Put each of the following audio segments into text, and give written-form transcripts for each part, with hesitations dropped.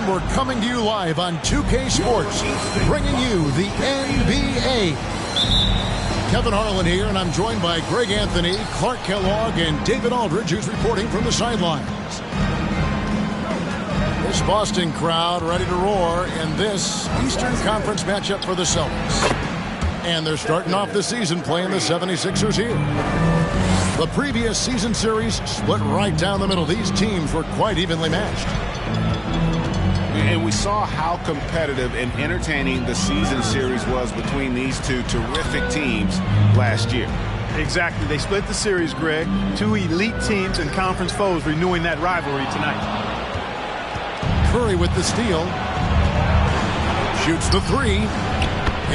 And we're coming to you live on 2K Sports, bringing you the NBA. Kevin Harlan here, and I'm joined by Greg Anthony, Clark Kellogg, and David Aldridge, who's reporting from the sidelines. This Boston crowd ready to roar in this Eastern Conference matchup for the Celtics. And they're starting off the season playing the 76ers here. The previous season series split right down the middle. These teams were quite evenly matched. And we saw how competitive and entertaining the season series was between these two terrific teams last year. Exactly. They split the series, Greg. Two elite teams and conference foes renewing that rivalry tonight. Curry with the steal. Shoots the three.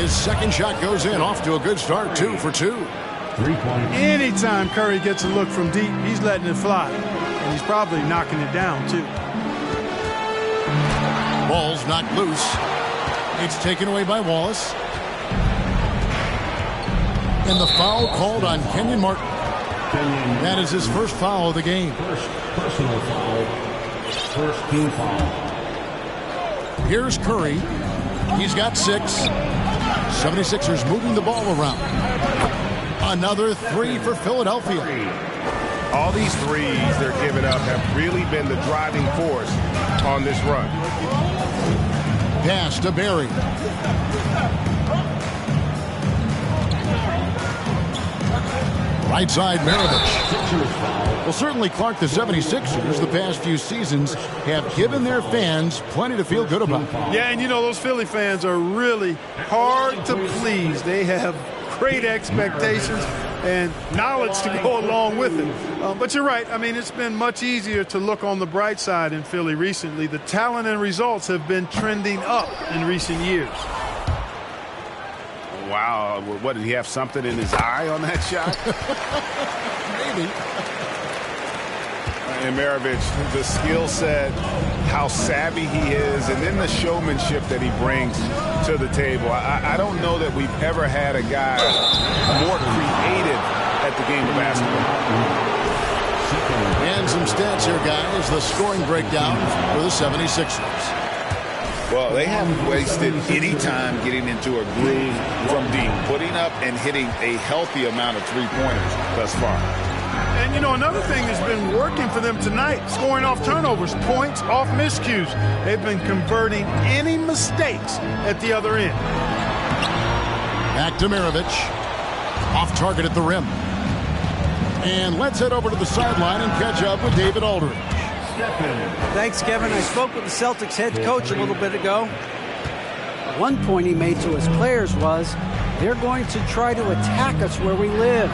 His second shot goes in. Off to a good start. 2 for 2. 3 points. Anytime Curry gets a look from deep, he's letting it fly. And he's probably knocking it down, too. Ball's knocked loose. It's taken away by Wallace. And the foul called on Kenyon Martin. That is his first foul of the game. First personal foul. First team foul. Here's Curry. He's got 6. 76ers moving the ball around. Another 3 for Philadelphia. All these threes they're giving up have really been the driving force on this run. Pass to Barry. Right side, Maravich. Well, certainly, Clark, the 76ers the past few seasons have given their fans plenty to feel good about. Yeah, and you know, those Philly fans are really hard to please. They have great expectations and knowledge to go along with it. But you're right. I mean, it's been much easier to look on the bright side in Philly recently. The talent and results have been trending up in recent years. Wow. What, did he have something in his eye on that shot? Maybe. And Maravich, the skill set, how savvy he is, and then the showmanship that he brings to the table. I don't know that we've ever had a guy more creative at the game of basketball. And some stats here, guys. The scoring breakdown for the 76ers. Well, they haven't wasted any time getting into a groove from deep, putting up and hitting a healthy amount of three-pointers thus far. And, you know, another thing that's been working for them tonight, scoring off turnovers, points off miscues. They've been converting any mistakes at the other end. Back to Maravich. Off target at the rim. And let's head over to the sideline and catch up with David Aldridge. Thanks, Kevin. I spoke with the Celtics head coach a little bit ago. One point he made to his players was, they're going to try to attack us where we live.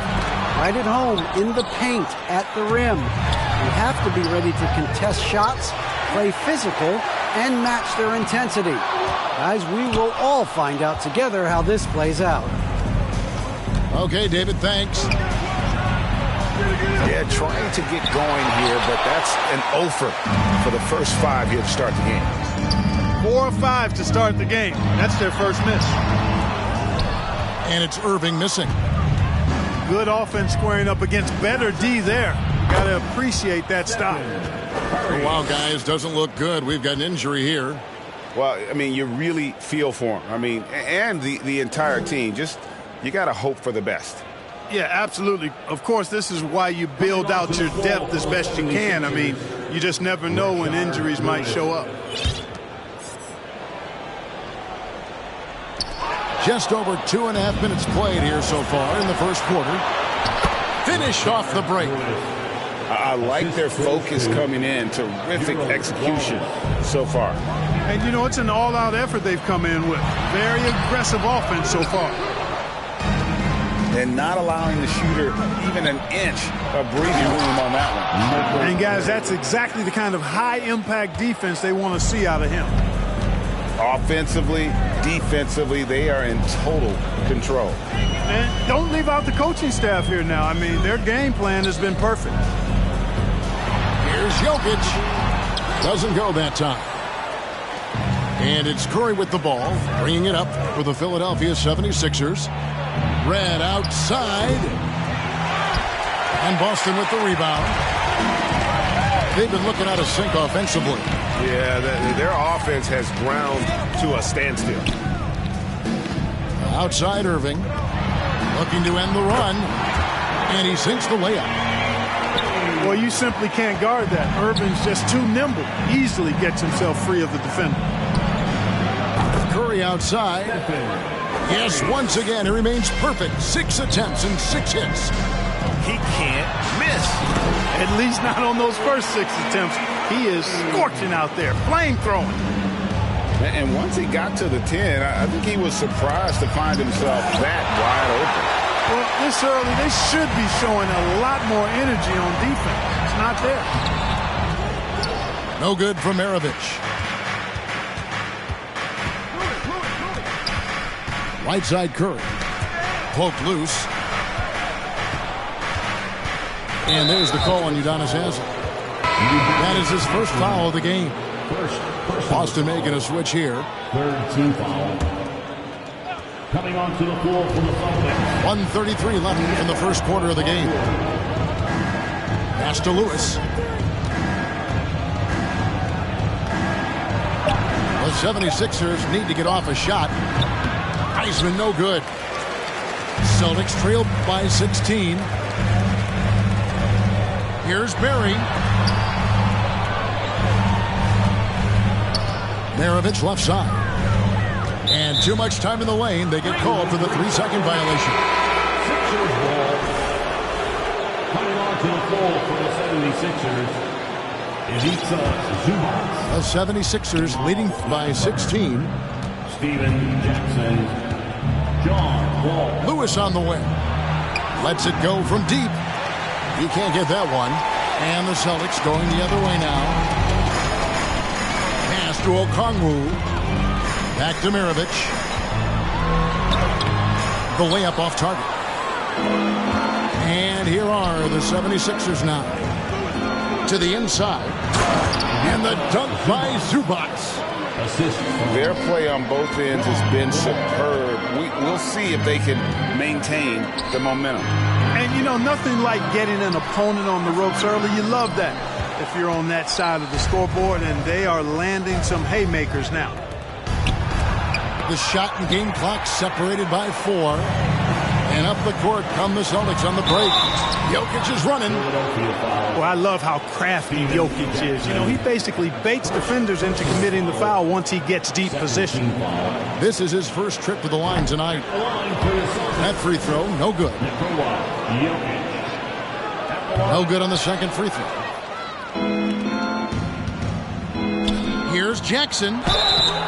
Right at home, in the paint, at the rim. We have to be ready to contest shots, play physical, and match their intensity. Guys, we will all find out together how this plays out. Okay, David, thanks. Yeah, trying to get going here, but that's an offer for the first 5 here to start the game. 4 or 5 to start the game. That's their first miss. And it's Irving missing. Good offense squaring up against better D there. Got to appreciate that stop. Oh, wow, guys, doesn't look good. We've got an injury here. Well, I mean, you really feel for him. I mean, and the entire team. Just, you got to hope for the best. Yeah, absolutely. Of course, this is why you build out your depth as best you can. I mean, you just never know when injuries might show up. Just over 2.5 minutes played here so far in the first quarter. Finished off the break. I like their focus coming in. Terrific execution so far. And, you know, it's an all-out effort they've come in with. Very aggressive offense so far. And not allowing the shooter even an inch of breathing room on that one. And, guys, that's exactly the kind of high-impact defense they want to see out of him. Offensively, defensively, they are in total control. And don't leave out the coaching staff here now. I mean, their game plan has been perfect. Here's Jokic. Doesn't go that time. And it's Curry with the ball, bringing it up for the Philadelphia 76ers. Red outside. And Boston with the rebound. they've been looking out of sync offensively. Yeah, their offense has ground to a standstill. Outside Irving, looking to end the run, and he sinks the layup. Well, you simply can't guard that. Irving's just too nimble. Easily gets himself free of the defender. Curry outside. Yes, once again, he remains perfect. 6 attempts and 6 hits. He can't miss. At least not on those first 6 attempts. He is scorching out there, flamethrowing. And once he got to the 10, I think he was surprised to find himself that wide open. Well, this early, they should be showing a lot more energy on defense. It's not there. No good from Maravich. Right side Curry. Poked loose. And there's the call on Udonis Haslem. That is his first foul of the game. Boston making a switch here. Third team foul. Coming onto the floor for the Celtics. 1:33 left in the first quarter of the game. Pass to Lewis. The 76ers need to get off a shot. Heisman no good. Celtics trailed by 16. Here's Barry. Maravich left side. And too much time in the lane. They get called for the 3-second violation. Sixers ball. Coming onto the floor for the 76ers is Ivica Zubac. The 76ers leading by 16. Steven Jackson. John Wall. Lewis on the wing. Lets it go from deep. He can't get that one. And the Celtics going the other way now. Pass to Okongwu. Back to Maravich. The layup off target. And here are the 76ers now. To the inside. And the dunk by Zubac. Their play on both ends has been superb. We'll see if they can maintain the momentum. And, you know, nothing like getting an opponent on the ropes early. You love that if you're on that side of the scoreboard, and they are landing some haymakers now. The shot and game clock separated by 4. And up the court come the Celtics on the break. Jokic is running. Well, I love how crafty Jokic is. You know, he basically baits defenders into committing the foul once he gets deep position. This is his first trip to the line tonight. That free throw, no good. No good on the second free throw. Here's Jackson.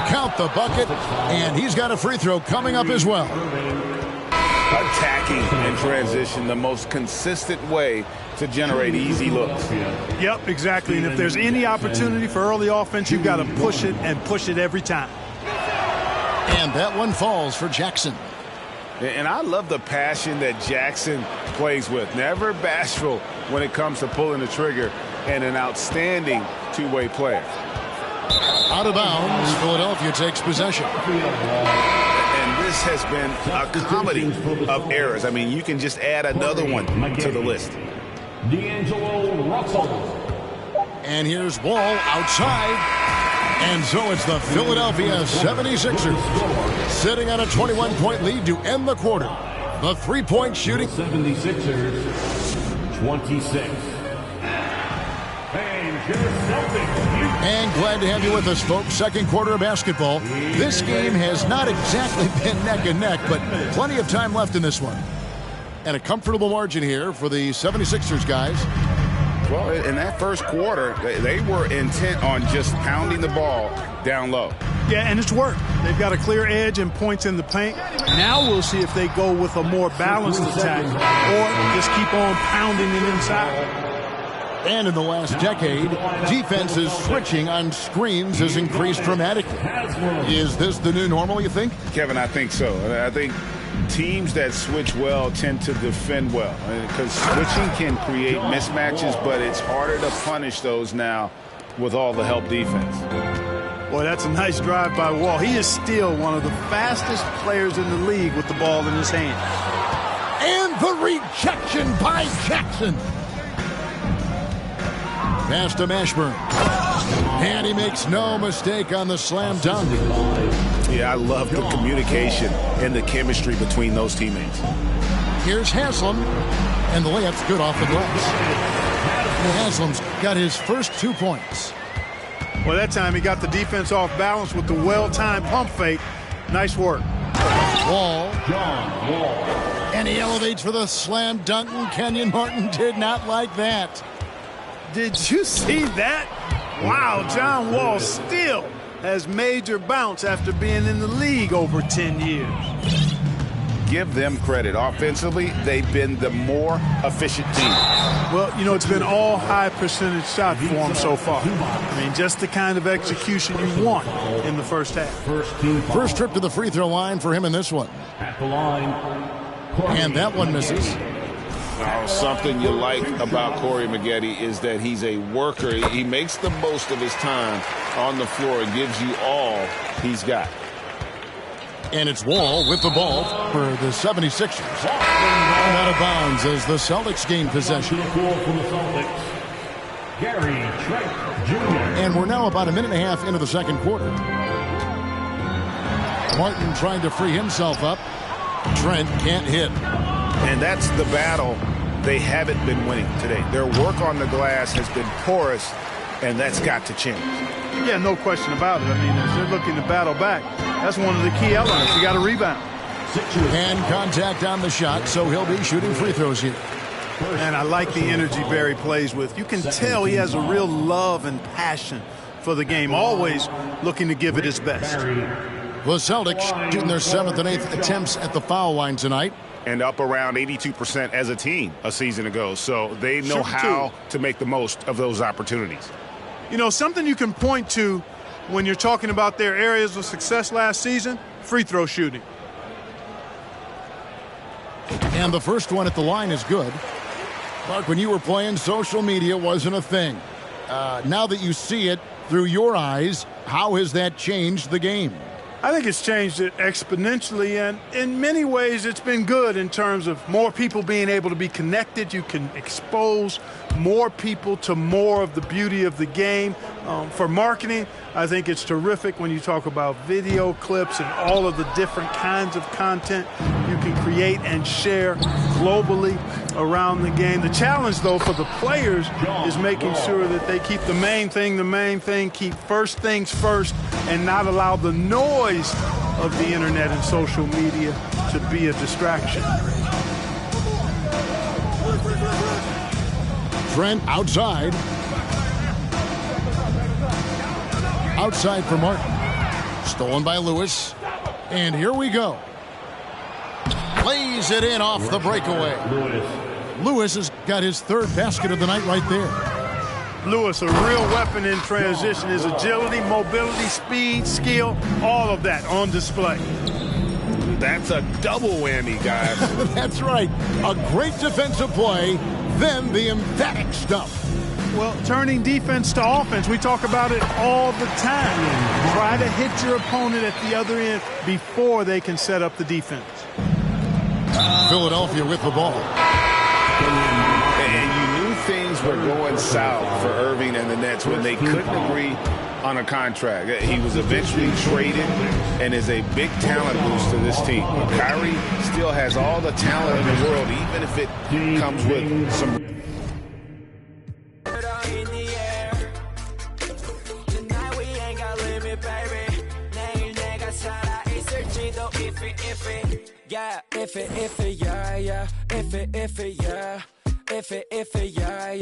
Count the bucket, and he's got a free throw coming up as well. Attacking in transition, the most consistent way to generate easy looks. Yep, exactly. And if there's any opportunity for early offense, you've got to push it and push it every time. And that one falls for Jackson. And I love the passion that Jackson plays with. Never bashful when it comes to pulling the trigger, and an outstanding two-way player. Out of bounds, Philadelphia takes possession. And this has been a comedy of errors. I mean, you can just add another one to the list. D'Angelo Russell. And here's Wall outside. And so it's the Philadelphia 76ers sitting on a 21-point lead to end the quarter. The three-point shooting. 76ers, 26. And glad to have you with us, folks. Second quarter of basketball. This game has not exactly been neck and neck, but plenty of time left in this one. And a comfortable margin here for the 76ers guys. Well, in that first quarter, they were intent on just pounding the ball down low. Yeah, and it's worked. They've got a clear edge and points in the paint. Now we'll see if they go with a more balanced attack or just keep on pounding it inside. And in the last decade, defenses switching on screens has increased dramatically. Is this the new normal, you think? Kevin, I think so. I think teams that switch well tend to defend well, because switching can create mismatches, but it's harder to punish those now with all the help defense. Boy, that's a nice drive by Wall. He is still one of the fastest players in the league with the ball in his hand. And the rejection by Jackson. Pass to Mashburn. And he makes no mistake on the slam dunk. Yeah, I love the communication and the chemistry between those teammates. Here's Haslam, and the layup's good off the glass. Haslam's got his first 2 points. Well, that time he got the defense off balance with the well-timed pump fake. Nice work. Wall. And he elevates for the slam dunk, and Kenyon Martin did not like that. Did you see that? Wow, John Wall still has major bounce after being in the league over 10 years. Give them credit. Offensively, they've been the more efficient team. Well, you know, it's been all high percentage shots for them so far. I mean, just the kind of execution you want in the first half. First trip to the free throw line for him in this one. At the line. And that one misses. Now, something you like about Corey Maggette is that he's a worker. He makes the most of his time on the floor and gives you all he's got. And it's Wall with the ball for the 76ers. And out of bounds as the Celtics gain possession. And we're now about a minute and a half into the second quarter. Martin trying to free himself up. Trent can't hit. And that's the battle they haven't been winning today. Their work on the glass has been porous, and that's got to change. Yeah, no question about it. I mean, as they're looking to battle back, that's one of the key elements. You got to rebound. And contact on the shot, so he'll be shooting free throws here. And I like the energy Barry plays with. You can tell he has a real love and passion for the game, always looking to give it his best. The Celtics shooting their 7th and 8th attempts at the foul line tonight. And up around 82% as a team a season ago. So they know how to make the most of those opportunities. You know, something you can point to when you're talking about their areas of success last season, free throw shooting. And the first one at the line is good. Mark, when you were playing, social media wasn't a thing. Now that you see it through your eyes, how has that changed the game? I think it's changed it exponentially, and in many ways it's been good in terms of more people being able to be connected. You can expose more people to more of the beauty of the game. For marketing, I think it's terrific when you talk about video clips and all of the different kinds of content you can create and share globally around the game. The challenge, though, for the players is making sure that they keep the main thing, keep first things first, and not allow the noise of the internet and social media to be a distraction. Trent outside. Outside for Martin. Stolen by Lewis. And here we go. Lays it in off the breakaway. Lewis has got his 3rd basket of the night right there. Lewis, a real weapon in transition. His agility, mobility, speed, skill, all of that on display. That's a double whammy, guys. That's right. A great defensive play, then the emphatic stuff. Well, turning defense to offense, we talk about it all the time. Try to hit your opponent at the other end before they can set up the defense. Philadelphia with the ball. And you knew things were going south for Irving and the Nets when they couldn't agree on a contract. He was eventually traded and is a big talent boost to this team. Kyrie still has all the talent in the world, even if it comes with some... Yeah, if it, yeah, yeah, if it, yeah, if it, yeah.